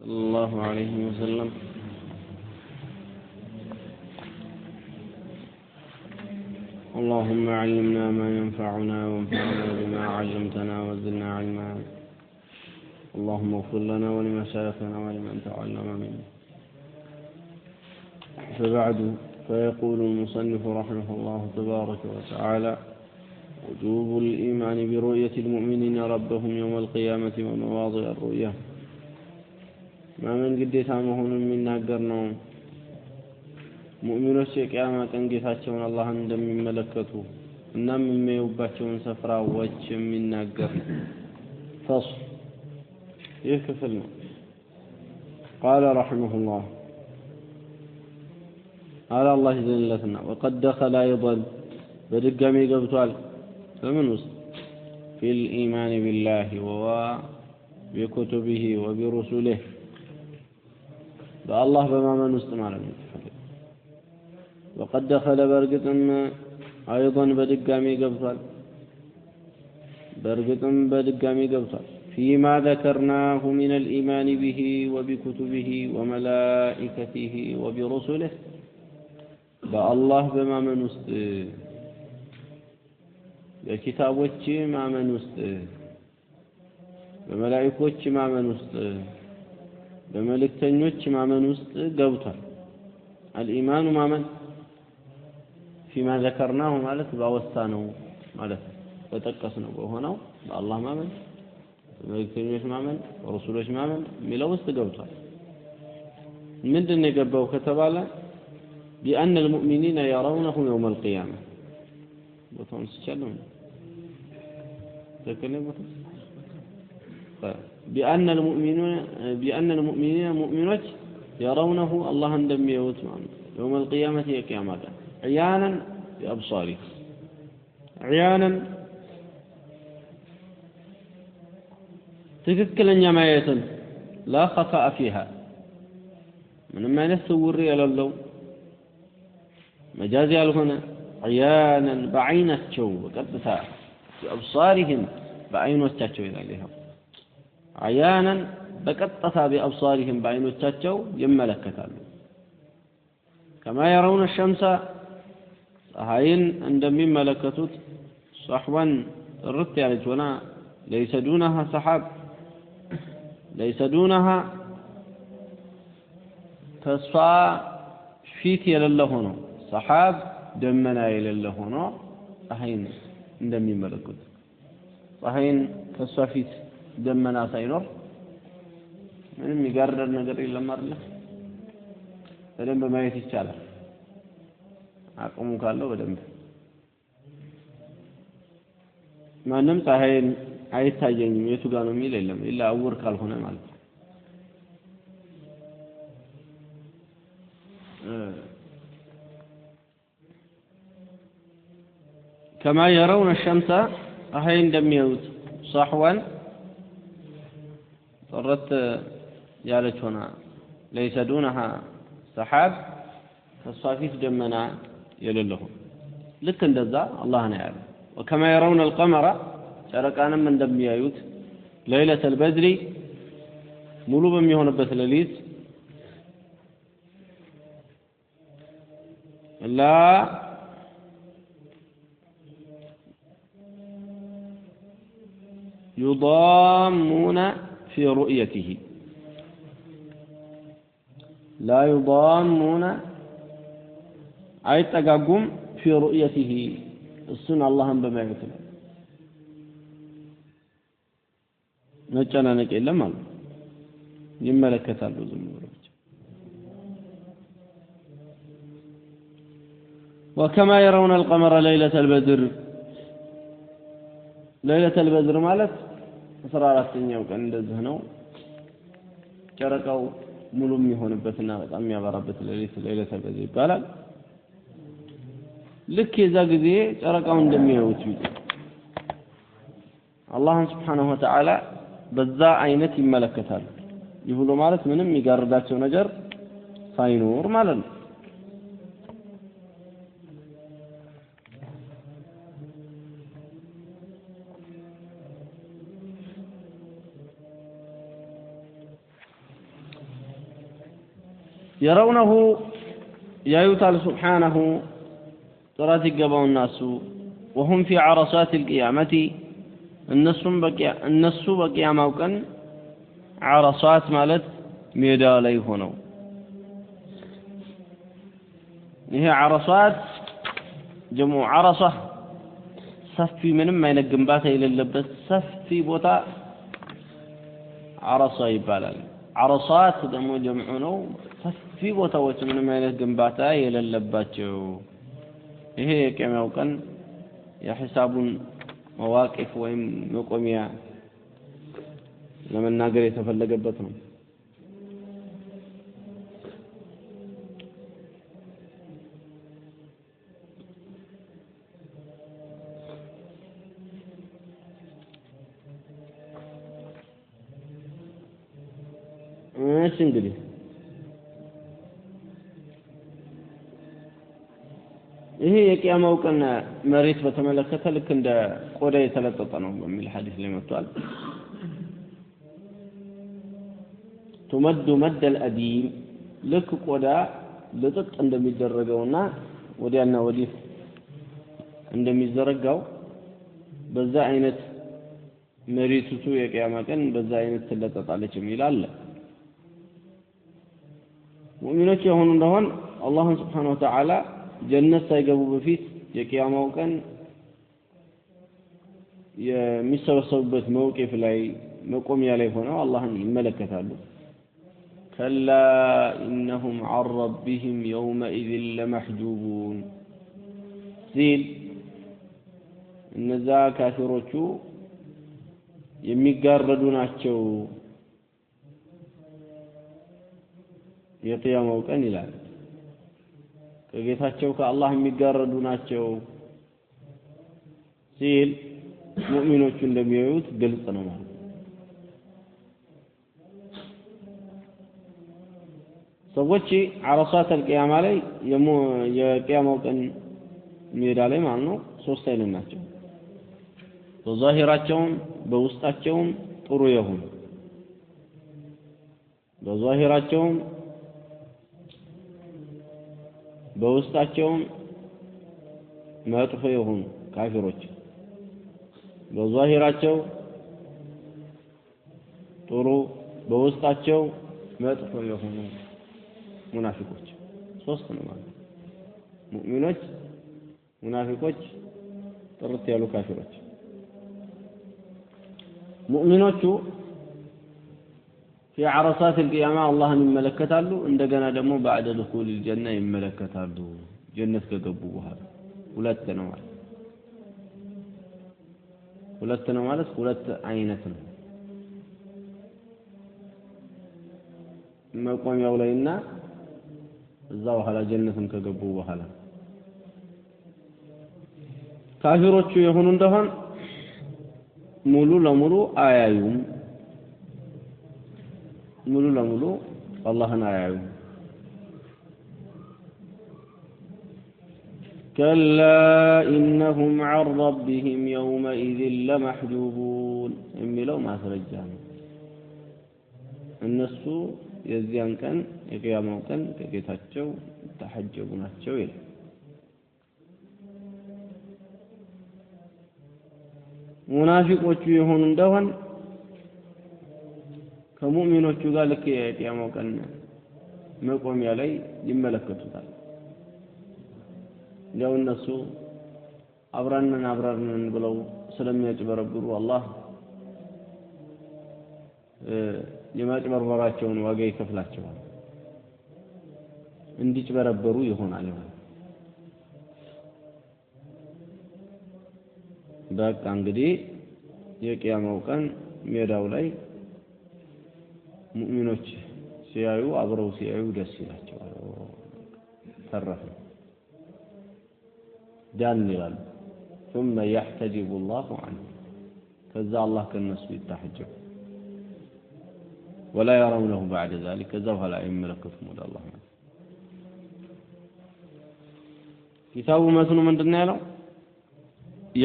صلى الله عليه وسلم اللهم علمنا ما ينفعنا وانفعنا بما علمتنا وزدنا علما اللهم اغفر لنا ولمشايخنا ولمن تعلم منا فبعد فيقول المصنف رحمه الله تبارك وتعالى وجوب الإيمان برؤية المؤمنين ربهم يوم القيامة ومواضع الرؤية ما من قديت عمهن من ناقرنا مؤمنوች የቂያማ ቀን ጌታቸውን አላህን እንደሚመለከቱ እና የሚያዩባቸውን ስፍራዎች የሚናገር فصل ይህ ክፍል ነው قال رحمه الله على الله جلتنا وقد دخل أيضا بدقامي قبطال فمن وسط في الإيمان بالله وبكتبه وبرسله بالله بما من وسط معلم وقد دخل برقتم أيضا بدقامي قبطال فيما ذكرناه من الإيمان به وبكتبه وملائكته وبرسله بالله بما من وسط በኪታቦች ማመን ውስጥ በመላእክቶች ማመን ውስጥ በመልእክተኞች ማመን ውስጥ ገብቷል الإيمان ማመን فيما ذكرناه ማለት ባወሳነው ማለት በተጠቀስነው በሆነው በአላህ ማመን በመልእክተኞች ማመን በረሱሎች ማመን ሚለው ውስጥ ገብቷል ምንድነው የገባው ከተባለ بأن المؤمنين يرونه يوم القيامة بطون سيشالون بأن المؤمنين مؤمنات يرونه الله عندما يموت يوم القيامة قيامة عيانا بأبصاره عيانا تككلن جماعة لا خفاء فيها من ما نسور على اللو مجازي هنا عيانا بعينቸው በቀጥታ بأبصارهم بعينዎቻቸው ይላል ይሄው عيانا በቀጥታ بأبصارهم بعينዎቻቸው ይመለከታሉ كما يرون الشمس ፀሐይን እንደሚመለከቱት صحوا ርት ያለች ሆና ليس دونها سحاب ليس دونها ተስፋ ፊት የሌለ ሆኖ سحاب ደመና የሌለ ሆኖ ፀሐይን እንደሚመለከቱ ፀሐይን ከሷ ፊት ደመና ሳይኖር ምንም ይጋርደር ነገር የለም አይደል በደንብ ማየት ይቻላል አቅሙ ካለው በደንብ ማንም ፀሐይን አይታየኝም የቱ ጋር ነው የሚል የለም ኢላ አውር ካልሆነ ማለት ነው كما يرون الشمس أهين دميوت صحوا صرت يالت هنا ليس دونها سحاب فالصافيت دمنا يللهم لكن دزا الله نعلم وكما يرون القمر شركانا من دميوت ليلة البدر ملو بميهون بثلاليت لا يضامون في رؤيته لا يضامون أي تقاقم في رؤيته السنة اللهم بما يتلع نجانا نكي لما يملكة اللزم وكما يرون القمر ليلة البدر ليلة البدر مالت 14ኛው ቀን እንደዚህ ነው ጨረቃው ሙሉ የሚሆንበትና በጣም የሚያበራበት ሌሊት ለይለተ በድር ይባላል ልክ የዛ ጊዜ ጨረቃው እንደሚያዩት አላህ Subhanahu Wa Ta'ala በዛ አይነት ይመለከታል ይሁሉ ማለት ምንም ይጋርዳቸው ነገር ሳይኖር ማለት ነው يرونه يايوتال سبحانه ጥራት ይገባው الناس وهم في عرصات القيامة الناس በቂያማው ቀን عرصات ማለት ሜዳ ላይ ሆነው ይሄ عرصات جمع عرصة ሰፊ ምንም አይነት ግንባታ የሌለበት ሰፊ ቦታ عرصة ይባላል عرصات ደግሞ ጀምዑ ነው ሰፊ ቦታዎች ምንም አይነት ግንባታ የሌለባቸው ይሄ የቂያማው ቀን የሂሳቡን መዋቂፍ ወይም መቆሚያ ለመናገር የተፈለገበት ነው እንግዲህ ይሄ የቂያማው ቀን መሬት በተመለከተ ልክ እንደ ቆዳ የተለጠጠ ነው በሚል ሐዲስ ላይ መጥቷል تمد مد الأديم ልክ ቆዳ ልጥጥ እንደሚደረገውና ወዲያና ወዲህ እንደሚዘረጋው በዛ አይነት መሬቱ የቂያማ ቀን በዛ አይነት ትለጠጣለች የሚል አለ ሙእሚኖች የሆኑ እንደሆን አላህ Subhanahu Wa Ta'ala ጀነት ሳይገቡ በፊት የቂያማው ቀን የሚሰበሰቡበት መውቂፍ ላይ መቆሚያ ላይ ሆነው አላህን ይመለከታሉ كلا إنهم عن ربهم يومئذ لمحجوبون ሲል እነዛ ካፊሮቹ የሚጋረዱ ናቸው የቂያማው ቀን ይላል ከጌታቸው ከአላህ የሚጋረዱ ናቸው ሲል ሙእሚኖቹ እንደሚያዩት ግልጽ ነው ማለት ሰዎች عرصات القيامة ላይ የቂያማው ቀን ሜዳ ላይ ማለት ነው ሶስት አይነት ናቸው በዛሂራቸውም በውስጣቸውም ጥሩ ይሁን በዛሂራቸውም በውስጣቸውም መጥፎ ይሁን ካፊሮች በዛሂራቸው ጥሩ በውስጣቸው መጥፎ ይሁን ሙናፊቆች ሶስት ነው ማለት ሙእሚኖች ሙናፊቆች ጥርት ያሉ ካፊሮች ሙእሚኖቹ في عرصات القيامة الله يملكتالو عندنا دمو بعد دخول الجنة يملكتالو جنة كقبو بها ሁለት ነው ማለት ሁለት አይነት ነው መቆሚያው ላይና እዛው ኋላ ጀነትን ከገቡ በኋላ ካፊሮቹ የሆኑ እንደሆን ሙሉ ለሙሉ አያዩም ሙሉ ለሙሉ አላህን አያዩም كلا إنهم عن ربهم يومئذ لمحجوبون የሚለው ማስረጃ ነው እነሱ የዚያን ቀን የቂያማው ቀን ከጌታቸው ተሐጀቡ ናቸው ይላል ሙናፊቆቹ የሆኑ እንደሆን ከሙእሚኖቹ ጋር ልክ የቂያማው ቀን መቆሚያ ላይ ይመለከቱታል ያው እነሱ አብራንን ብለው ስለሚያጭበረብሩ አላህ የማጭበርበራቸውን ዋጋ ይከፍላቸዋል እንዲጭበረበሩ ይሆናል በቃ እንግዲህ የቂያማው ቀን ሜዳው ላይ ሙእሚኖች ሲያዩ አብረው ሲያዩ ደስ ይላቸዋል ተረፈ ዳን ይላል ثم يحتجب الله عنه ከዛ አላህ ከነሱ ይተሐጀብ ولا يرونه بعد ذلك كذا ولا يملكهم ولا الله كتاب مثل من دنيا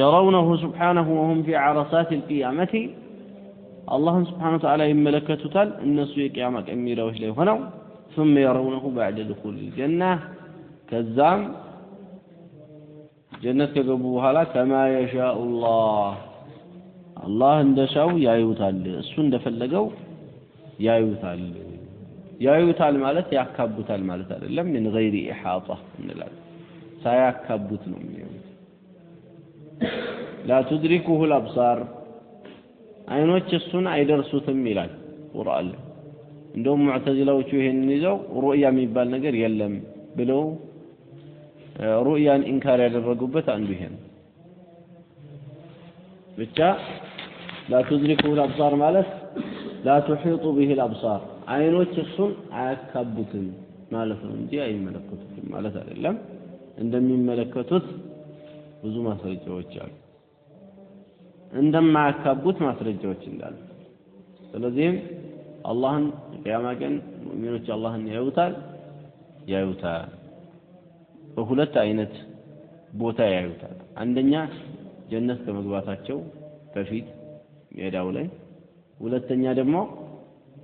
يرونه سبحانه وهم في عرصات القيامة الله سبحانه وتعالى يملكتوታል እነሱ የቂያማ ቀን ሜዳዎች ላይ ሆነው ثم يرونه بعد دخول الجنة كذام جنة كقبوها كما يشاء الله اندشاو يايوتال እሱ እንደፈለገው ያዩታል ያዩታል ማለት ያካቡታል ማለት አይደለም من غير احاطه እንላለን ሳያካቡት ነው የሚያዩት لا تدركه الابصار አይኖች እሱን አይደርሱትም ይላል ቁርአን እንደውም ሙዕተዚላዎቹ ይሄንን ይዘው ሩእያ የሚባል ነገር የለም ብለው ሩእያን ኢንካር ያደረጉበት አንዱ ይሄ ነው ብቻ لا تدركه الابصار ማለት لا تحيط به الابصار አይኖች እሱን አያካቡትም ማለት ነው እንጂ አይመለከቱትም ማለት አይደለም እንደሚመለከቱት ብዙ ማስረጃዎች አሉ እንደማያካቡት ማስረጃዎች እንዳሉ ስለዚህም አላህን ቂያማ ቀን ሙእሚኖች አላህን ያዩታል በሁለት አይነት ቦታ ያዩታል አንደኛ ጀነት ከመግባታቸው በፊት ሜዳው ላይ ሁለተኛ ደግሞ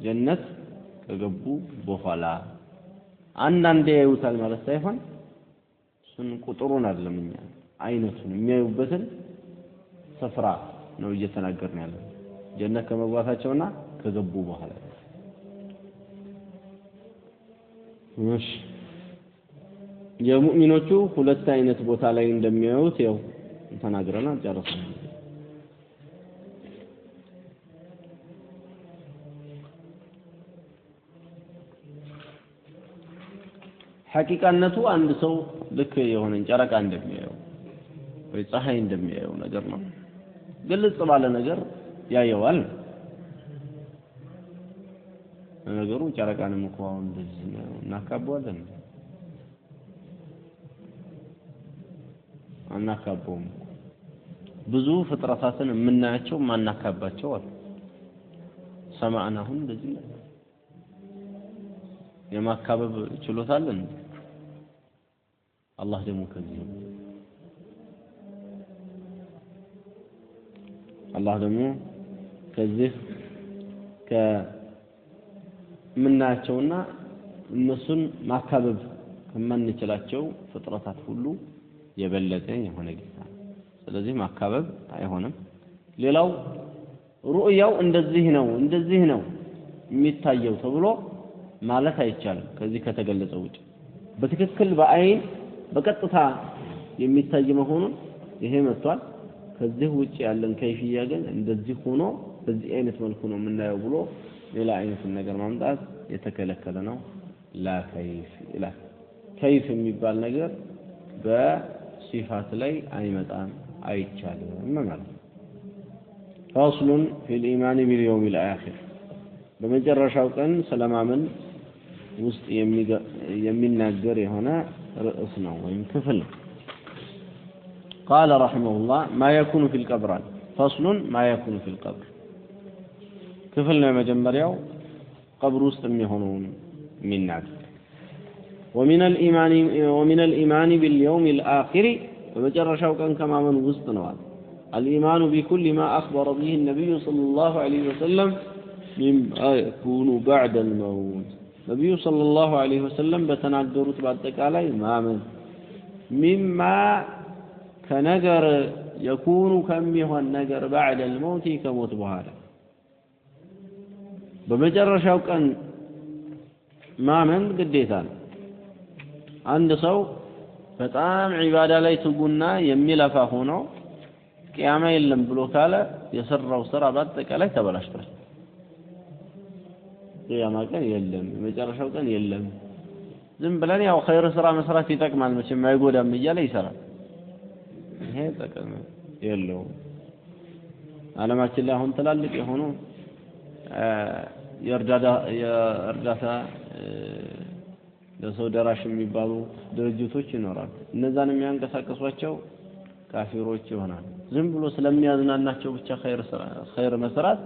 ጀነት ከገቡ በኋላ አንዳንዴ ያዩታል ማለት ሳይሆን እሱን ቁጥሩን አይደለምኛ አይነቱን የሚያዩበትን ስፍራ ነው እየተናገርን ያለው ጀነት ከመግባታቸውና ከገቡ በኋላ እሺ የሙእሚኖቹ ሁለት አይነት ቦታ ላይ እንደሚያዩት ያው ተናግረናል ጨርሰናል ሐቂቃነቱ አንድ ሰው ልክ የሆነ ጨረቃ እንደሚያየው ወይ ፀሐይ እንደሚያየው ነገር ነው ግልጽ ባለ ነገር ያየዋል ነገሩ ጨረቃንም እኮ አሁን እንደዚህ ነው እናካባለን አናካባውም ብዙ ፍጥረታትን የምናያቸው ማናካባቸው አሉ ሰማዕና አሁን እንደዚህ የማካበብ ችሎታ አለን አላህ ደግሞ ከዚህ አላህ ደግሞ ከዚህ ከምናያቸውና እነሱን ማካበብ ከማንችላቸው ፍጥረታት ሁሉ የበለጠ የሆነ ጌታ ስለዚህ ማካበብ አይሆንም ሌላው ሩእያው እንደዚህ ነው የሚታየው ተብሎ ማለት አይቻልም ከዚህ ከተገለጸው ውጭ በትክክል በአይን በቀጥታ የሚታይ መሆኑን ይሄ መጥቷል ከዚህ ውጭ ያለን ከይፍያ ግን እንደዚህ ሆኖ በዚህ አይነት መልኩ ነው የምናየው ብሎ ሌላ አይነት ነገር ማምጣት የተከለከለ ነው ላ ከይፍ ኢላ ከይፍ የሚባል ነገር በሲፋት ላይ አይመጣም አይቻልም ማለት ነው فصل في الإيمان باليوم الآخر በመጨረሻው ቀን ስለማመን ውስጥ የሚናገር የሆነ ርዕስ ነው ወይም ክፍል قال رحمه الله ما يكون في القبر فصل ما يكون في القبر ክፍል ነው መጀመሪያው ቀብር ውስጥ የሚሆነውን የሚናገር ومن الإيمان باليوم الآخر በመጨረሻው ቀን ከማመን ውስጥ ነው الإيمان بكل ما أخبر به النبي صلى الله عليه وسلم مما يكون بعد الموت النبي صلى الله عليه وسلم بتناجرت باتقالي مامن مما كنجر يكون كم يهون نجر بعد الموت كموت بهذا بمجرشاو كان مامن قديتان عند سو በጣም ዒባዳ ላይ ትጉና የሚለፋ ሆኖ ቂያማ የለም ብሎ ካለ የሰራው ስራ በአጠቃላይ ተበላሽቷል ቂያማ ቀን የለም መጨረሻው ቀን የለም ዝም ብለን ያው ኸይር ስራ መስራት ይጠቅማል መቼም አይጎዳም እያለ ይሰራል ይሄ ጠቀመ የለው ዓለማችን ላይ አሁን ትላልቅ የሆኑ የእርዳታ ለሰው ደራሽ የሚባሉ ድርጅቶች ይኖራሉ እነዛን የሚያንቀሳቀሷቸው ካፊሮች ይሆናል ዝም ብሎ ስለሚያዝናናቸው ብቻ ኸይር መስራት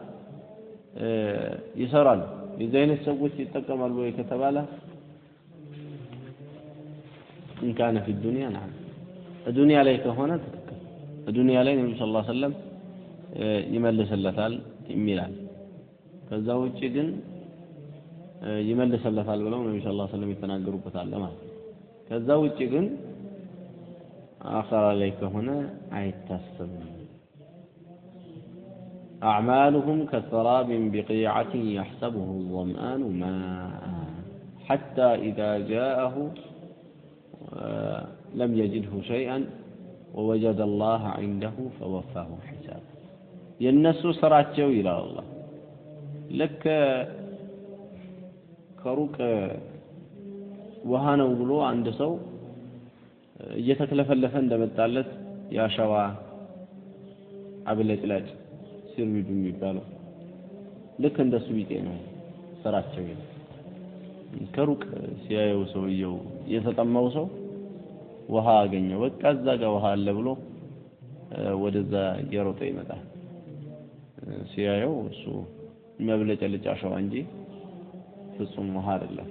ይሰራሉ የዚህ አይነት ሰዎች ይጠቀማሉ ወይ ከተባለ إن كان في الدنيا نعم الدنيا ላይ ከሆነ ትክክል الدنيا ላይ ነብዩ ሰለላሁ ዐለይሂ ወሰለም ይመልስለታል ይላል ከዛ ውጪ ግን ይመልሰለታል ብለው ነብዩ ሰለላሁ ዐለይሂ ወሰለም ይተናገሩበታል ማለት ከዛ ውጪ ግን አኺራ ላይ ከሆነ አይታሰብም أعمالهم كسراب بقيعة يحسبه الظمآن ماء حتى إذا جاءه لم يجده شيئا ووجد الله عنده فوفاه حسابه ينسو سراتشو إلى الله لك كروك وهانا وبلو عند سو እየተከለፈለፈን እንደመጣለት ያሻዋ አብለጭላጭ ሲርሚዱ የሚባለው ልክ እንደሱ ቢጤ ነው ስራቸው ከሩቅ ሲያየው ሰውየው የተጠማው ሰው ውሃ አገኘው በቃ እዛ ጋር ውሃ አለ ብሎ ወደዛ እየሮጠ ይመጣል ሲያየው እሱ የሚያብለጨልጭ አሸዋ እንጂ ፍጹም ውሃ አይደለም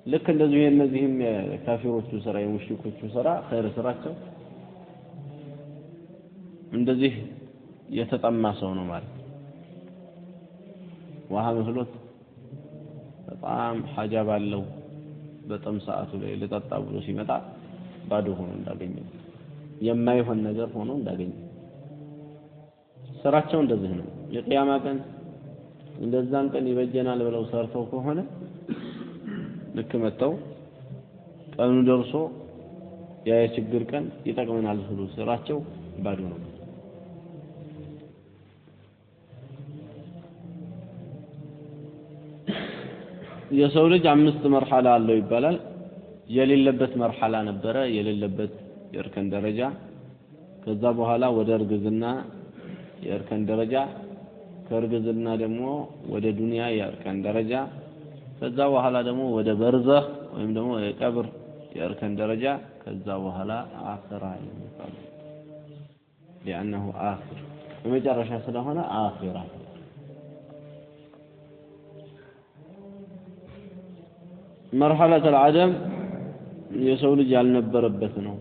ልክ እንደዚህ እነዚህም ካፊሮቹ ስራ የሙሽሪኮቹ ስራ ኸይር ስራቸው እንደዚህ የተጠማ ሰው ነው ማለት ውሃ መስሎት በጣም ሐጃ ባለው በጣም ሰዓቱ ላይ ለጠጣ ብሎ ሲመጣ ባዶ ሆኖ እንዳገኘ የማይሆን ነገር ሆኖ እንዳገኘ ስራቸው እንደዚህ ነው የቂያማ ቀን እንደዛን ቀን ይበጀናል ብለው ሰርተው ከሆነ ልክ መጣው ቀኑ ደርሶ ያ የችግር ቀን ይጠቅመናል ብሎ ስራቸው ባዶ ነው የሰው ልጅ አምስት መርሐላ አለው ይባላል የሌለበት መርሐላ ነበረ የሌለበት የእርከን ደረጃ ከዛ በኋላ ወደ እርግዝና የእርከን ደረጃ ከእርግዝና ደግሞ ወደ ዱንያ የእርከን ደረጃ ከዛ በኋላ ደግሞ ወደ በርዘኽ ወይም ደግሞ የቀብር የእርከን ደረጃ ከዛ በኋላ አኺራ ይባላል لانه اخر በመጨረሻ ስለሆነ አኺራ مرحله العدم የሰው ልጅ ያልነበረበት ነው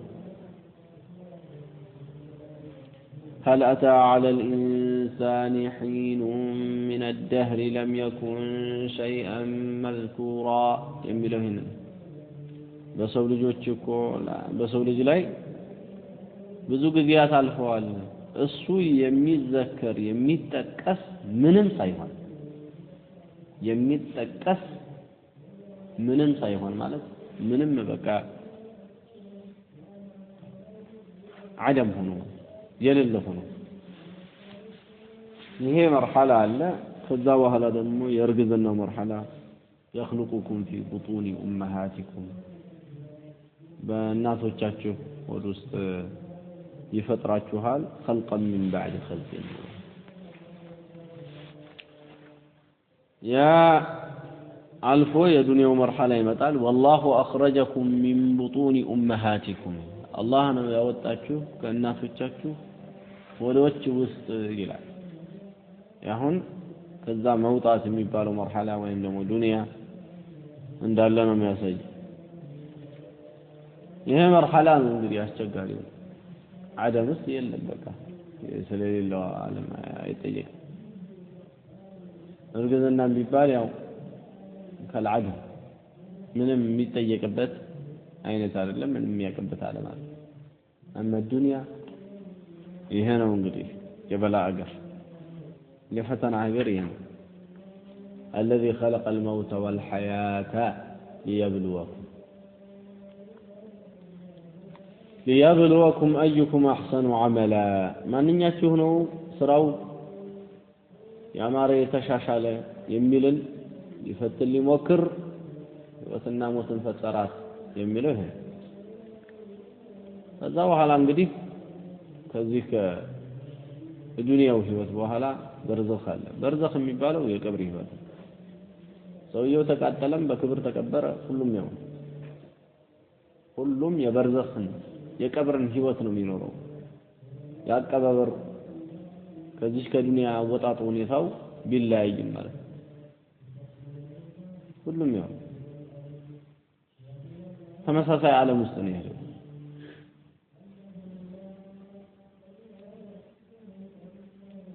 هل أتى على الإنسان حين من الدهر لم يكن شيئا مذكورا የሚለው ይሄን በሰው ልጆች እኮ በሰው ልጅ ላይ ብዙ ጊዜያት አልፈዋል እሱ የሚዘከር የሚጠቀስ ምንም ሳይሆን የሚጠቀስ ምንም ሳይሆን ማለት ምንም በቃ عدم ሆኖ የሌለ ሆኖ ይሄ መርሐላ አለ ከዛ በኋላ ደግሞ የእርግዝናው መርሐላ يخلقكم في بطون امهاتكم በእናቶቻችሁ ሆድ ውስጥ ይፈጥራችኋል خلقا من بعد خلق يا አልፎ የዱንያው መርሐላ ይመጣል والله اخرجكم من بطون امهاتكم الله ነው ያወጣችሁ ከእናቶቻችሁ ወዶች ውስጥ ይላል ያሁን ከዛ መውጣት የሚባለው መርሐላ ወይም ደግሞ ዱንያ እንዳለ ነው የሚያሳይ ይሄ መርሐላ ነው እንግዲህ አስቸጋሪ ነው አደምስ የለም በቃ ስለሌለው ዓለም አይጠየቅም እርግዝና ቢባል ያው ከልዓደም ምንም የሚጠየቅበት አይነት አይደለም ምንም የሚያቀበት ዓለም አለ አማ ዱንያ ይሄ ነው እንግዲህ የበላ አገር የፈተና አገር ይሄ ነው الذي خلق الموت والحياة ليبلوكم أيكم أحسن عملا ማንኛችሁ ነው ስራው ያማረ የተሻሻለ የሚልን ይፈትን ሊሞክር ወትና ሞትን ፈጠራት የሚለው ይሄ ከዛ በኋላ እንግዲህ ከዚህ ከዱንያው ህይወት በኋላ በርዘኽ አለ በርዘኽ የሚባለው የቀብር ህይወት ሰውየው ተቃጠለም በክብር ተቀበረ ሁሉም የበርዘኽን የቀብርን ህይወት ነው የሚኖረው ያቀባበር ከዚህ ከዱንያ ወጣጥ ሁኔታው ቢለያይም ማለት ሁሉም ያው ተመሳሳይ ዓለም ውስጥ ነው ያለው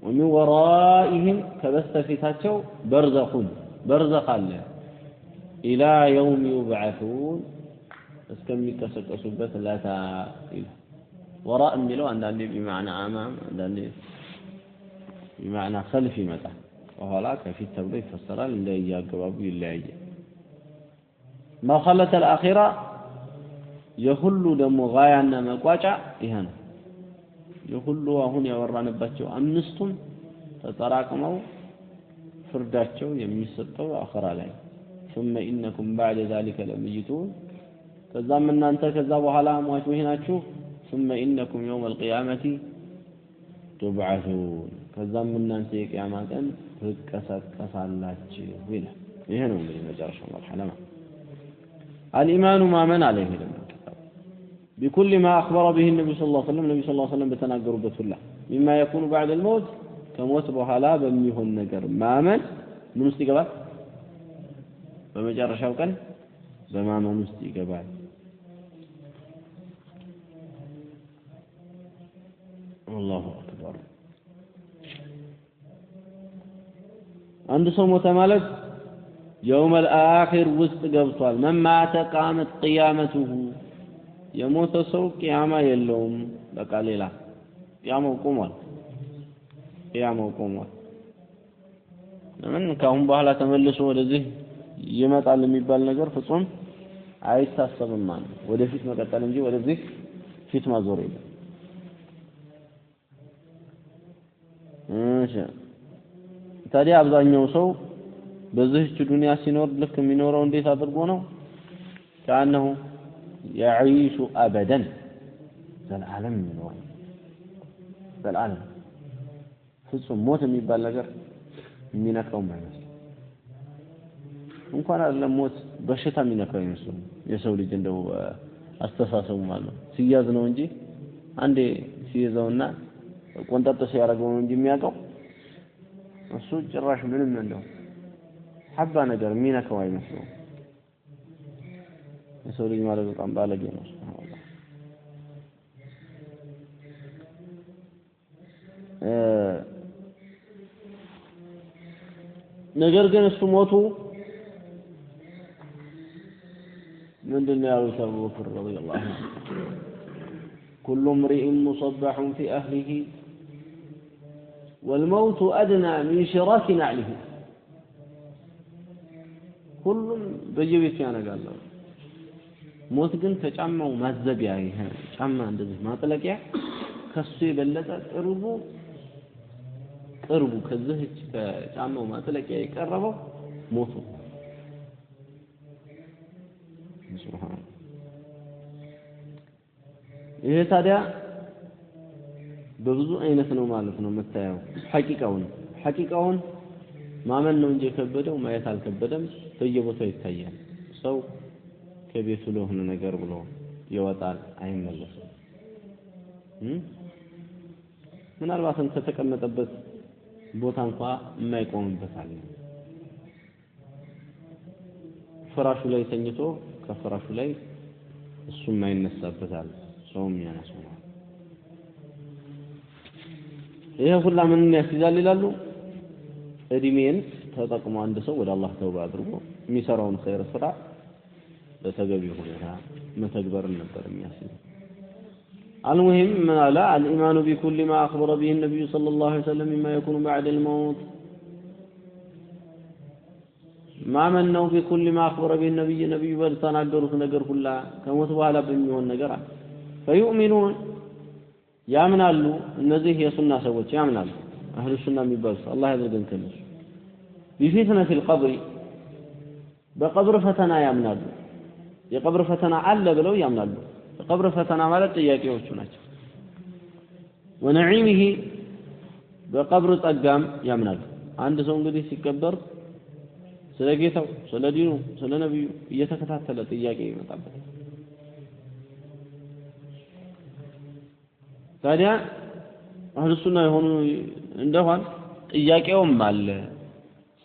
ومن ورائهم كبستفيتاቸው برزخون برزخ الله إلى يوم يبعثون እስከሚቀሰቀሱበት ላታ ወራእ የሚለው አንዳንዴ بمعنى امام አንዳንዴ بمعنى خلف ይመጣል በኋላ ከፊት ተብሎ ይፈሰራል እንደያገባቡ ይለያያል መخلة الأخيرة የሁሉ ደግሞ ጋያና መቋጫ ይሄ ነው የሁሉ አሁን ያወራንባቸው አምስቱም ተጠራቅመው ፍርዳቸው የሚሰጠው አኺራ ላይ ثم إنكم بعد ذلك لميتون ከዛም እናንተ ከዛ በኋላ ሟቾች ናችሁ ثم إنكم يوم القيامة تبعثون ከዛም እናንተ የቂያማ ቀን ትቀሰቀሳላችሁ ይላል ይሄ ነው እንግዲህ መጨረሻው መርሐላ الإيمان ما من عليه بكل ما أخبر به النبي صلى الله عليه وسلم النبي صلى الله عليه وسلم بتناقروا بسله مما يكون بعد الموت كموت بحالا بميهن نجر ما من استقبال بمجرشاو كان بما من استقبال والله أكبر عند صومه مالك يوم الآخر وسط قبطال من مات قامت قيامته يموت سو قيامة يلوم بقى ليلة قيامة وقومال قيامة وقومال لمن كهم بحالة تملسوا ودزيه يمت على الميبال نجر فصوم عايز تاسب المان وده فيت ما قتل نجي وده ذيك فيت ما زوري ماشي تاري أبزانيو سو በዚህች ዱንያ ሲኖር ልክ የሚኖረው እንዴት አድርጎ ነው كأنه يعيش أبدا ዘላለም ይኖራል ዘላለም ፍጹም ሞት የሚባል ነገር የሚነካው ማለት እንኳን አይደለም ሞት በሽታ የሚነካው ይመስል የሰው ልጅ እንደው አስተሳሰቡ ማለት ነው ሲያዝ ነው እንጂ አንዴ ሲይዘውና ቆንጣጣ ሲያረጋው ነው እንጂ የሚያውቀው እሱ ጭራሽ ምንም እንደው حبا ነገር ሚነካው አይመስልም የሰው ልጅ ማለት በጣም ባለጌ ነው ሱብሃንአላህ ነገር ግን እሱ ሞቱ ምንድነው ያሉት አቡ በክር ረዲየላሁ ዐንሁ كل امرئ مصبح في أهله والموت أدنى من شراك نعله ሁሉም በየቤቱ ያነጋሉ ሞት ግን ተጫማው ማዘቢያ ይሄ ጫማ እንደዚህ ማጥለቂያ ከሱ የበለጠ ቅርቡ ከዚህ ጫማው ማጥለቂያ የቀረበው ሞቱ ሱብሃን ይሄ ታዲያ በብዙ አይነት ነው ማለት ነው መታየው ሐቂቃውን ማመን ነው እንጂ ከበደው ማየት አልከበደም በየቦታው ይታያል ሰው ከቤቱ ለሆነ ነገር ብሎ ይወጣል አይመለስም ምናልባትም ከተቀመጠበት ቦታ እንኳን የማይቆምበት አለ ፍራሹ ላይ ተኝቶ ከፍራሹ ላይ እሱ የማይነሳበት አለ ሰው የሚያነሳው ይሄ ሁላ ምን ያስይዛል ይላሉ እድሜን ተጠቅሞ አንድ ሰው ወደ አላህ ተውባ አድርጎ የሚሰራውን ኸይር ስራ በተገቢ ሁኔታ መተግበር ነበር የሚያስይዘው المهم من لا الإيمان بكل ما أخبر به النبي صلى الله عليه وسلم مما يكون بعد الموت ما منه بكل ما أخبر به النبي بلسان عدرس نقر كلها كموت بحالا بميون نقر فيؤمنون يامنالو النزيه يسنى سوت يامنالو أهل السنة مبالس الله يذكرن كنس بفتنة القبر بقبر فتنا يامنالو የቀብር ፈተና አለ ብለው ያምናሉ የቀብር ፈተና ማለት ጥያቄዎቹ ናቸው ወነዒሚሂ በቀብር ጸጋም ያምናሉ አንድ ሰው እንግዲህ ሲቀበር ስለ ጌታው ስለ ዲኑ ስለ ነብዩ እየተከታተለ ጥያቄ ይመጣበት ታዲያ አህሉ ሱና የሆኑ እንደሆነ ጥያቄውም አለ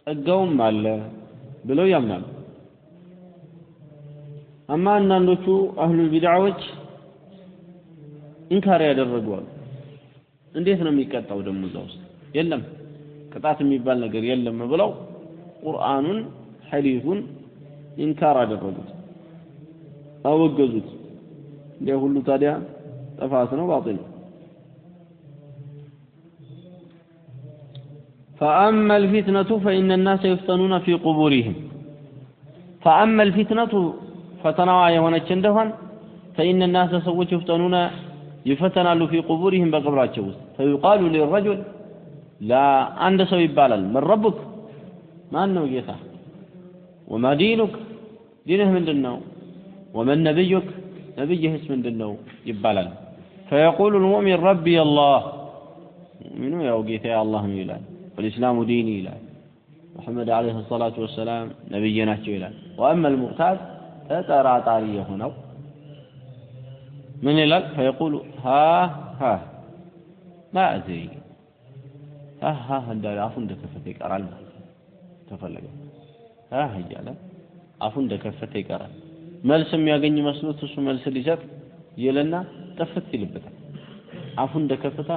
ጸጋውም አለ ብለው ያምናሉ አማ አንዳንዶቹ አህሉ ቢድዓዎች ኢንካር ያደረጉዋል እንዴት ነው የሚቀጣው ደሞ እዛው የለም ቅጣት የሚባል ነገር የለም ብለው ቁርአኑን ሐዲሱን ኢንካር አደረጉት አወገዙት ለሁሉ ታዲያ ጥፋት ነው ባጢል فأما الفتنة فإن الناس يفتنون في قبورهم فأما الفتنة فتنوا يهونچ እንደሆን فإن الناس سووا يفتنون يفتنالو في قبورهم بقبراቸው فيقال للرجل لا عند سو ይባላል من ربك ማን ነው ጌታ وما دينك دينه ምንድነው ومن نبيك نبيهስ ምንድነው ይባላል فيقول المؤمن ربي الله منو ያው ጌታ الله ነው ይላል والإسلام ديني ይላል محمد عليه الصلاة والسلام نبينا ናቸው ይላል وأما المعتاد ተጠራጣሪ የሆነው من ይላል فيقول ها ما أدري ها እንዳለ አፉ እንደከፈተ ይቀራል ተፈለገ እያለ አፉ እንደከፈተ ይቀራል መልስ የሚያገኝ መስሎት እሱ መልስ ሊሰጥ ይለና ጥፍት ይልበታል አፉ እንደከፈተ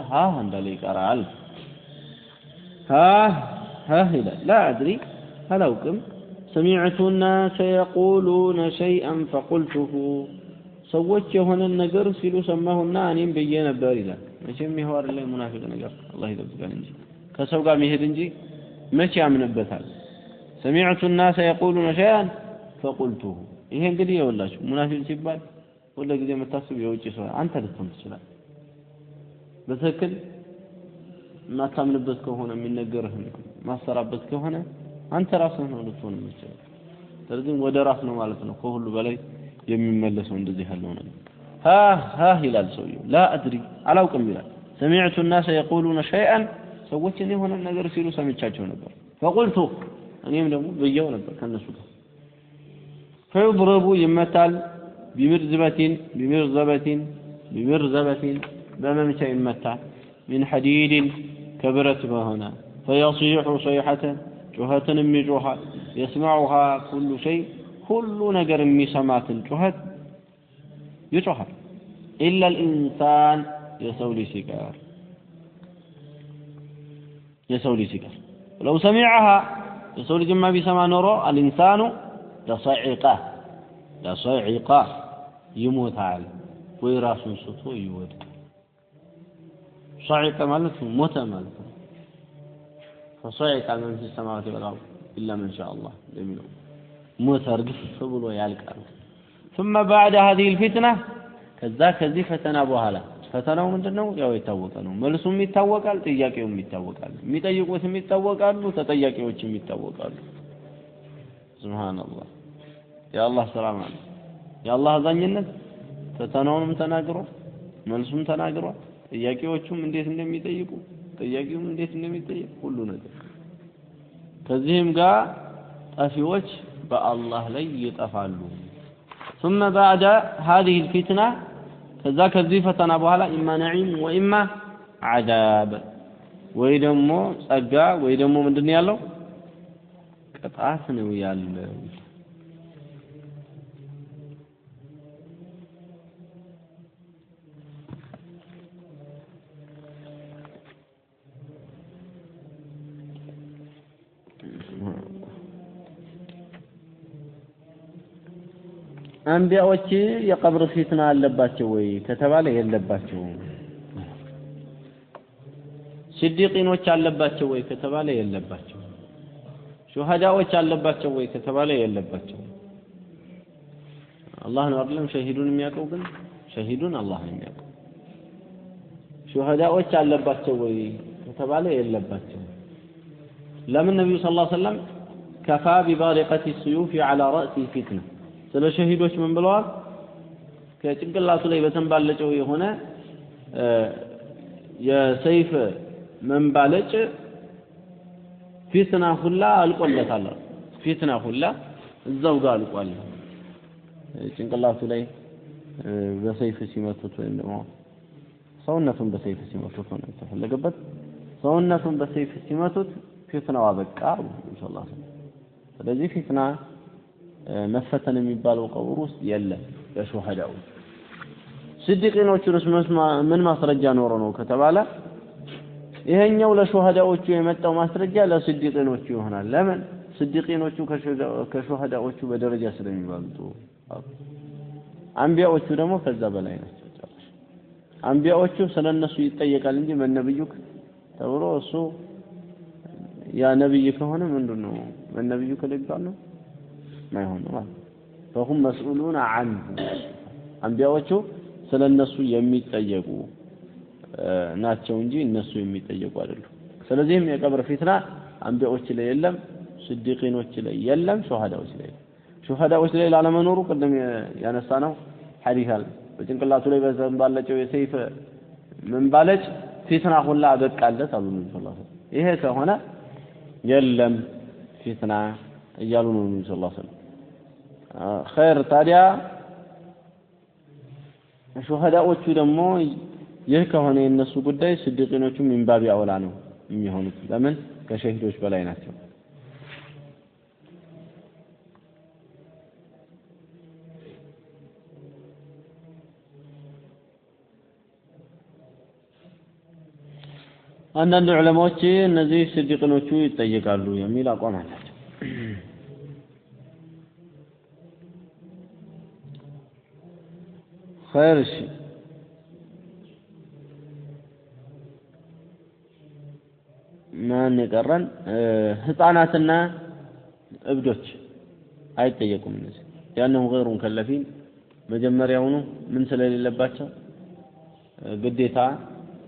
እንዳለ ይቀራል ይላል لا أدري አላውቅም سمعت الناس يقولون شيئا فقلته ሰዎች የሆነ ነገር ሲሉ ሰማሁና እኔም በየ ነበር ይላል መቼም ይሄው አይደለም ሙናፊቅ ነገር አላህ ይጠብቀን እንጂ ከሰው ጋር መሄድ እንጂ መቼ ያምንበታል سمعت الناس يقولون شيئا فقلته ይሄ እንግዲህ ይኸውላችሁ ሙናፊቅ ሲባል ሁሉ ጊዜ መታሰብ የውጭ ሰው አንተ ልትሆን ትችላለህ በትክክል ማታምንበት ከሆነ የሚነገርህ ማሰራበት ከሆነ አንተ ራስህ ነው ልትሆን የምትችለው ስለዚህ ወደ ራስ ነው ማለት ነው ከሁሉ በላይ የሚመለሰው እንደዚህ ያለው ነገር ይላል ሰውየው لا أدري አላውቅም ይላል سمعت الناس يقولون شيئا ሰዎች እኔ የሆነ ነገር ሲሉ ሰምቻቸው ነበር فقلت እኔም ደግሞ በየው ነበር ከነሱ ጋር فيضرب ይመታል بمرزبة በመምቻ ይመታል من حديد كبرت بهنا فيصيح صيحة جهة يجوها يسمعها كل شيء كل نجر ميسمات جهة يجوها إلا الإنسان يسولي سيجار لو سمعها يسولي جمع بسمع نورو الإنسان لصعقة يموت على ويراس صوته يود صعق مالته موت مالته فصعق من في السماوات والأرض إلا من شاء الله جميل موت رجف فبل ويالك ثم بعد هذه الفتنة كذا فتنة بوهلا فتنة ምንድነው ያው የታወቀ ነው መልሱም ይታወቃል ጥያቄውም ይታወቃል የሚጠይቁትም ይታወቃሉ ተጠያቂዎችም ይታወቃሉ ሱብሃንአላህ የአላህ ሰላም አለ የአላህ አዛኝነት ፈተናውንም ተናግሮ መልሱም ተናግሮ ጥያቄዎቹም እንዴት እንደሚጠይቁ ጥያቄውም እንዴት እንደሚጠይቅ ሁሉ ነገር ከዚህም ጋር ጠፊዎች በአላህ ላይ ይጠፋሉ ثم بعد هذه الفتنة كذا كذي فتنة بኋላ إما نعيم وإما عذاب ወይ ደግሞ ጸጋ ወይ ደግሞ ምንድነው ያለው ቅጣት ነው ያለው አንቢያዎች የቀብር ፊትና አለባቸው ወይ ከተባለ የለባቸው ሲዲቂኖች አለባቸው ወይ ከተባለ የለባቸው ሹሃዳዎች አለባቸው ወይ ከተባለ የለባቸው አላህ ነው አይደለም ሸሂዱን የሚያውቀው ግን ሸሂዱን አላህ ነው የሚያውቀው ሹሃዳዎች አለባቸው ወይ ከተባለ የለባቸው ለምን ነብዩ ሰለላሁ ዐለይሂ ወሰለም كفى ببارقة السيوف على رأس فتنة ስለ ሸሂዶች ምን ብለዋል ከጭንቅላቱ ላይ በተንባለጨው የሆነ የሰይፍ መንባለጭ ፊትና ሁላ አልቆለታል ፊትና ሁላ እዛው ጋር አልቋል ጭንቅላቱ ላይ በሰይፍ ሲመቱት ወይም ደግሞ ሰውነቱን በሰይፍ ሲመቱት ነው የተፈለገበት ሰውነቱን በሰይፍ ሲመቱት ፊትናው አበቃ ኢንሻአላህ ስለዚህ ፊትና መፈተን የሚባለው ቀብር ውስጥ የለም ለሹሃዳው ሲዲቂኖቹስ ምን ማስረጃ ኖሮ ነው ከተባለ ይሄኛው ለሹሃዳዎቹ የመጣው ማስረጃ ለሲዲቂኖቹ ይሆናል ለምን ስዲቂኖቹ ከሹሃዳዎቹ በደረጃ ስለሚባልጡ አንቢያዎቹ ደግሞ ከዛ በላይ ናቸው አንቢያዎቹ ስለነሱ ይጠየቃል እንጂ መነብዩክ ተብሎ እሱ ያ ነብይ ከሆነ ምንድነው መነብዩ ከለይባል ነው ማይሆን ነው فهم مسؤولون عنه አንቢያዎቹ ስለነሱ የሚጠየቁ ናቸው እንጂ እነሱ የሚጠየቁ አይደሉም ስለዚህም የቀብር ፊትና አንቢያዎች ላይ የለም ስዲቂኖች ላይ የለም ሹሃዳዎች ላይ ላለመኖሩ ቀደም ያነሳነው ሐዲስ አለ በጭንቅላቱ ላይ በዘንባለጨው የሰይፍ መንባለጭ ፊትና ሁላ አበቃለት አሉ ነብዩ ሰለላሁ ዐለይሂ ወሰለም ይሄ ከሆነ የለም ፊትና እያሉ ነው ነብዩ ሰለላሁ ዐለይሂ ወሰለም خير ታዲያ ሹሃዳዎቹ ደግሞ ይህ ከሆነ የነሱ ጉዳይ ስዲቂኖቹ ሚንባቢ አውላ ነው የሚሆኑት ለምን ከሸሂዶች በላይ ናቸው አንዳንድ ዑለማዎች እነዚህ ስዲቂኖቹ ይጠየቃሉ የሚል አቋም አላቸው خير شيء ማን ይቀራን ህፃናትና እብዶች አይጠየቁም እነዚህ ያንንም غير مكلفين መጀመሪያውኑ ምን ስለሌለባቸው ግዴታ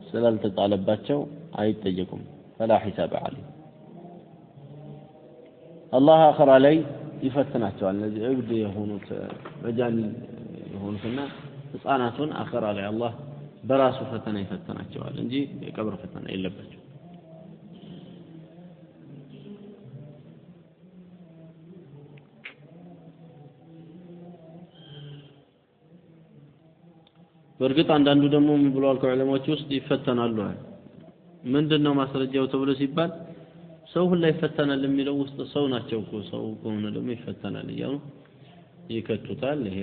ስላልተጣለባቸው አይጠየቁም فلا حساب عليه الله اخر عليه ይፈትናቸዋል እነዚህ እብድ የሆኑት መጃን የሆኑትና ህፃናቱን አኺራ ላይ አላህ በራሱ ፈተና ይፈተናቸዋል እንጂ የቀብር ፈተና የለባቸው በርግጥ አንዳንዱ ደግሞ ምን ብለዋል ከዑለማዎች ውስጥ ይፈተናሉ ምንድነው ማስረጃው ተብሎ ሲባል ሰው ሁሉ ይፈተናል የሚለው ውስጥ ሰው ናቸው እኮ ሰው ከሆነ ደግሞ ይፈተናል እያሉ ይከቱታል ይሄ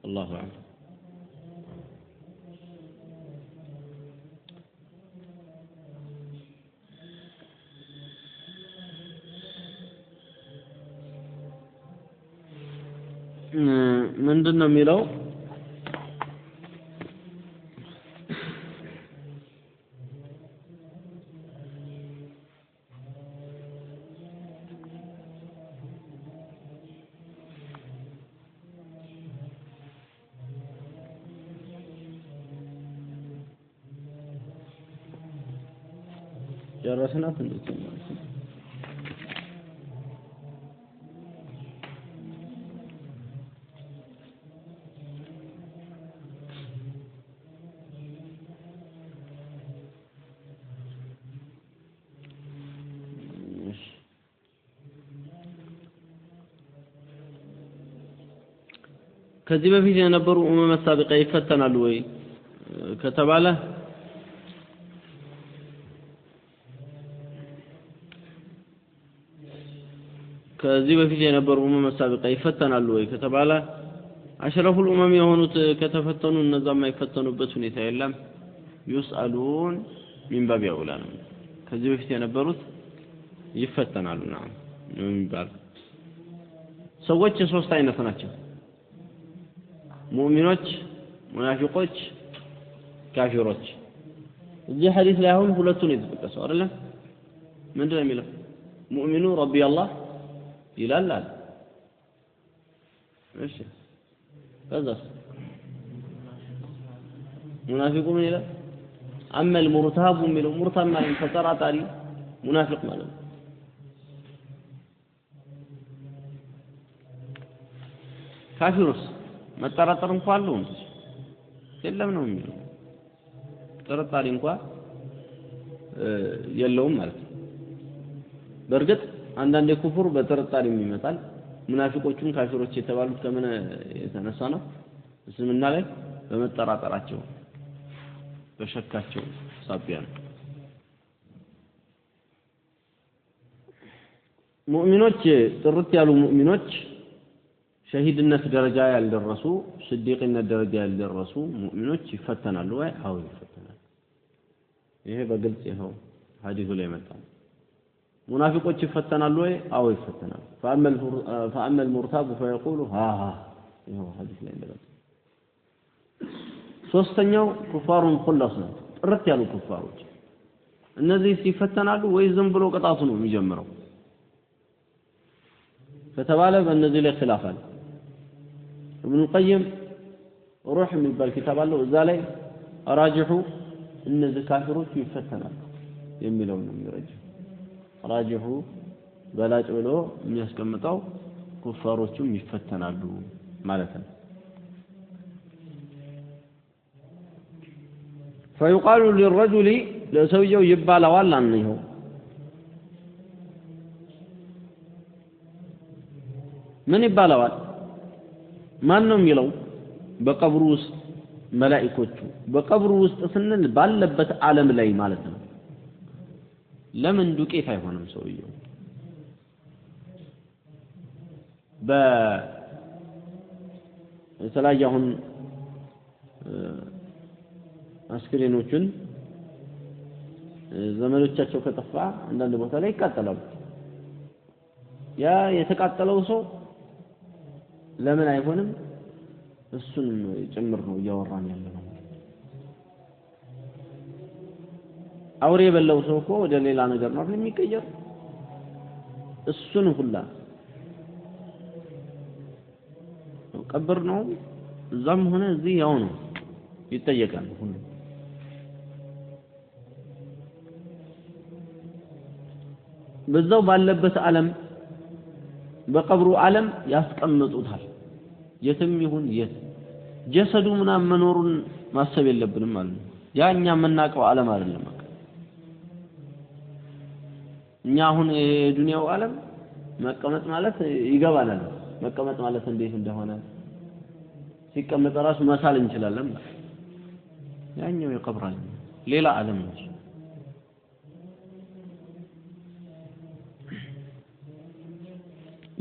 አላሁ አዕለም ምንድነው የሚለው ጨረስናት እንዴት ነው ከዚህ በፊት የነበሩ ኡመመ ሳቢቃ ይፈተናሉ ወይ ከተባለ ከዚህ በፊት የነበሩ ኡመመ ሳቢቃ ይፈተናሉ ወይ ከተባለ አሽረፉል ኡመም የሆኑት ከተፈተኑ እነዛም አይፈተኑበት ሁኔታ የለም ይስአሉን ሚን ባቢ አውላ ነው ከዚህ በፊት የነበሩት ይፈተናሉ ነው የሚባል ሰዎች ሶስት አይነት ናቸው ሙእሚኖች ሙናፊቆች ካፊሮች እዚህ ሐዲስ ላይ አሁን ሁለቱን የተጠቀሰው አይደል ምንድነው የሚለው ሙእሚኑ ረቢ አላህ ይላል እሺ ከዛስ ሙናፊቁ ምን ይላል አማ المرتاب የሚለው ሙርታብ ማለት ተጠራጣሪ ሙናፊቅ ማለት ነው ካፊሩስ መጠራጠር እንኳን አለው እንዴ የለም ነው የሚለው ተጠራጣሪ እንኳን የለውም ማለት ነው በርግጥ አንዳንድ ኩፍር በተጠራጣሪ ይመጣል ሙናፊቆቹን ካፊሮች የተባሉት ከምን የተነሳ ነው እስልምና ላይ በመጠራጠራቸው በሸካቸው ሳቢያ ነው ሙእሚኖች ጥርት ያሉ ሙእሚኖች ሸሂድነት ደረጃ ያልደረሱ ስዲቅነት ደረጃ ያልደረሱ ሙእሚኖች ይፈተናሉ ወይ አው ይፈተናሉ ይሄ በግልጽ ይሄው ሐዲሱ ላይ መጣ ሙናፊቆች ይፈተናሉ ወይ? አዎ ይፈተናሉ። فأما المرتاب فيقول ها ይሄው ሐዲስ ላይ እንደገና ሶስተኛው ኩፋሩን خلص ነው ጥርት ያሉ ኩፋሮች እነዚህ ሲፈተናሉ ወይ ዝም ብሎ ቅጣቱ ነው የሚጀምረው ከተባለ በእነዚህ ላይ خلاف አለ ابن القيم روح የሚባል ኪታብ አለው እዛ ላይ ራጅሑ እነዚህ ካፊሮች ይፈተናሉ የሚለው ነው የሚረጅ ራጅሑ በላጭ ብሎ የሚያስቀምጠው ኩፋሮቹም ይፈተናሉ ማለት ነው فيقال للرجل ለሰውየው ይባላዋል አንየው ምን ይባላዋል ማን ነው የሚለው በቀብሩ ውስጥ መላእክቶቹ በቀብሩ ውስጥ ስንል ባለበት ዓለም ላይ ማለት ነው ለምን ዱቄት አይሆንም ሰውየው በተለያየ አሁን አስክሬኖችን ዘመዶቻቸው ከጠፋ አንዳንድ ቦታ ላይ ይቃጠላሉ ያ የተቃጠለው ሰው ለምን አይሆንም እሱን ጭምር ነው እያወራን ያለነው አውሬ የበላው ሰው እኮ ወደ ሌላ ነገር ነው የሚቀየር እሱን ሁላ ቀብር ነው እዛም ሆነ እዚህ ያው ነው ይጠየቃል ሁሉ በዛው ባለበት ዓለም በቀብሩ ዓለም ያስቀምጡታል የትም ይሁን የት ጀሰዱ ምናምን መኖሩን ማሰብ የለብንም ማለት ነው ያኛ የምናውቀው ዓለም አይደለም እኛ አሁን የዱንያው ዓለም መቀመጥ ማለት ይገባናል መቀመጥ ማለት እንዴት እንደሆነ ሲቀመጥ ራሱ መሳል እንችላለን ያኛው የቀብር ዓለም ሌላ ዓለም ነው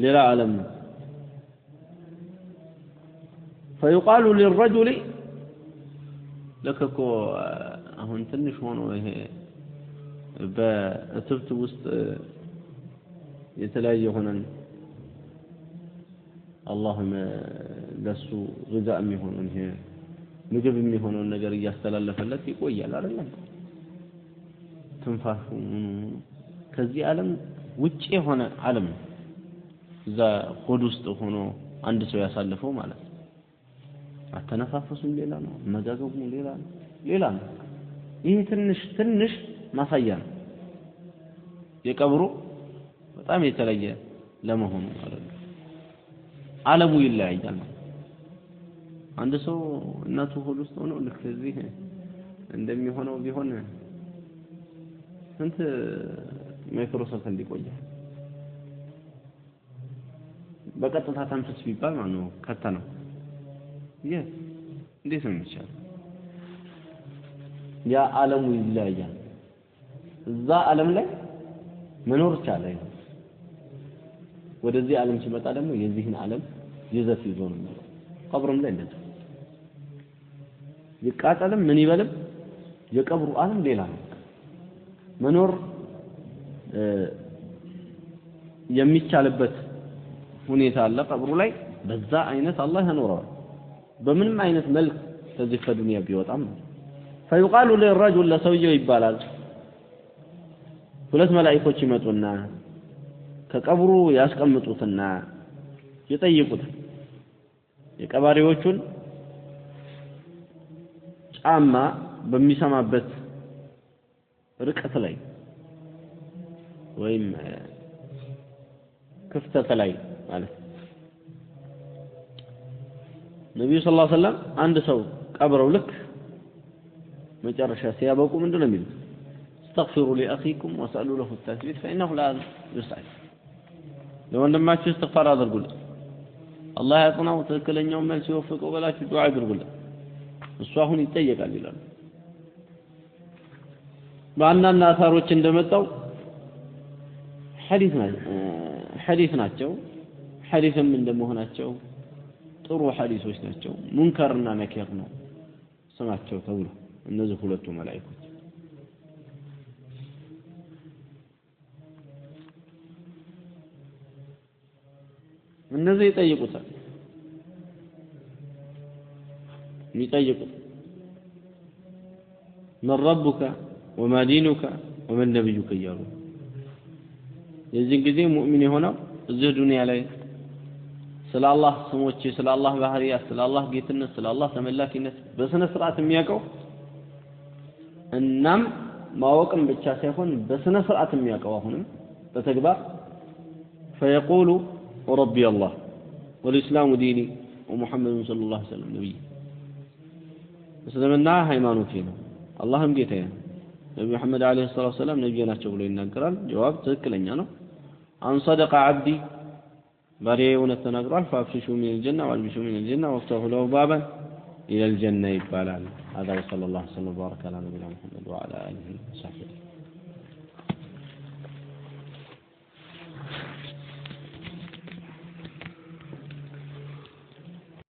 ሌላ ዓለም ነው فيقال للرجل ለከኮ አሁን ትንሽ ሆኖ ይሄ በእትብት ውስጥ የተለያየ ሆነን አላህም ለሱ غذاء የሚሆነው ይሄ ምግብ የሚሆነው ነገር እያስተላለፈለት ይቆያል አይደል ትንፋሹ ከዚህ ዓለም ውጪ የሆነ ዓለም እዛ ሆድ ውስጥ ሆኖ አንድ ሰው ያሳልፈው ማለት አተነፋፈሱም ሌላ ነው መጋገቡም ሌላ ነው ይሄ ትንሽ ማሳያ ነው የቀብሩ በጣም የተለየ ለመሆኑ ማለት ነው ዓለሙ ይለያያል አንድ ሰው እናቱ ሆድ ውስጥ ሆኖ ልክ እዚህ እንደሚሆነው ቢሆን ስንት ማይክሮ ሰከንድ ይቆያል በቀጥታ ተንፍስ ቢባል ማለት ነው ከተነው እንዴት ነው የሚቻለው ያ ዓለሙ ይለያያል እዛ ዓለም ላይ መኖር ይቻላል ወደዚህ ዓለም ሲመጣ ደግሞ የዚህን ዓለም ይዘት ይዞ ነው ቀብርም ላይ እንደዚህ ይቃጠልም ምን ይበልም የቀብሩ ዓለም ሌላ ነው መኖር የሚቻልበት ሁኔታ አለ ቀብሩ ላይ በዛ አይነት አላህ ያኖረዋል በምንም አይነት መልክ ከዚህ ከዱንያ ቢወጣም فيقال للرجل ለሰውየው ይባላል ሁለት መላእክቶች ይመጡና ከቀብሩ ያስቀምጡትና ይጠይቁት የቀባሪዎቹን ጫማ በሚሰማበት ርቀት ላይ ወይም ክፍተት ላይ ማለት ነብዩ ሰለላሁ ዐለይሂ ወሰለም አንድ ሰው ቀብረው ልክ መጨረሻ ሲያበቁ ምንድነው የሚሉት استغفروا لاخيكم واسالوا له التثبيت فانه لا يسأل ለወንድማችሁ استغفار አድርጉለት አላህ ያጽናው ትክክለኛው መልስ ይወፍቀው በላችሁ ዱዓ አድርጉለት እሱ አሁን ይጠየቃል ይላል በአንዳንድ አሳሮች እንደመጣው ሐዲስ ናቸው ሐዲስም እንደመሆናቸው ጥሩ ሐዲሶች ናቸው ሙንከርና ነኪር ነው ስማቸው ተብሎ እነዚህ ሁለቱ መላእክቶች እነዚህ ይጠይቁታል يطيقوا من ربك وما دينك ومن نبيك እያሉ የዚህ ጊዜ ሙእሚን የሆነው እዚህ ዱንያ ላይ ስለ አላህ ስሞች ስለ አላህ ባህሪያት ስለ አላህ ጌትነት ስለ አላህ ተመላኪነት በስነ ስርዓት የሚያውቀው እናም ማወቅም ብቻ ሳይሆን በስነ ስርዓት የሚያውቀው አሁንም በተግባር فيقول ربي الله والاسلام ديني ومحمد صلى الله عليه وسلم نبي እስልምና ሃይማኖቴ ነው አላህም ጌታዬ ነው ነብዩ መሐመድ አለይሂ ሰላቱ ሰላም ነብዩ ናቸው ብሎ ይናገራል ጀዋብ ትክክለኛ ነው አን صدق عبدي ባሪያዬ እውነት ተናግሯል فافشوا من الجنه والبشوا من الجنه وافتحوا له بابا الى الجنه ይባላል هذا صلى الله عليه وسلم وبارك على نبينا محمد وعلى اله وصحبه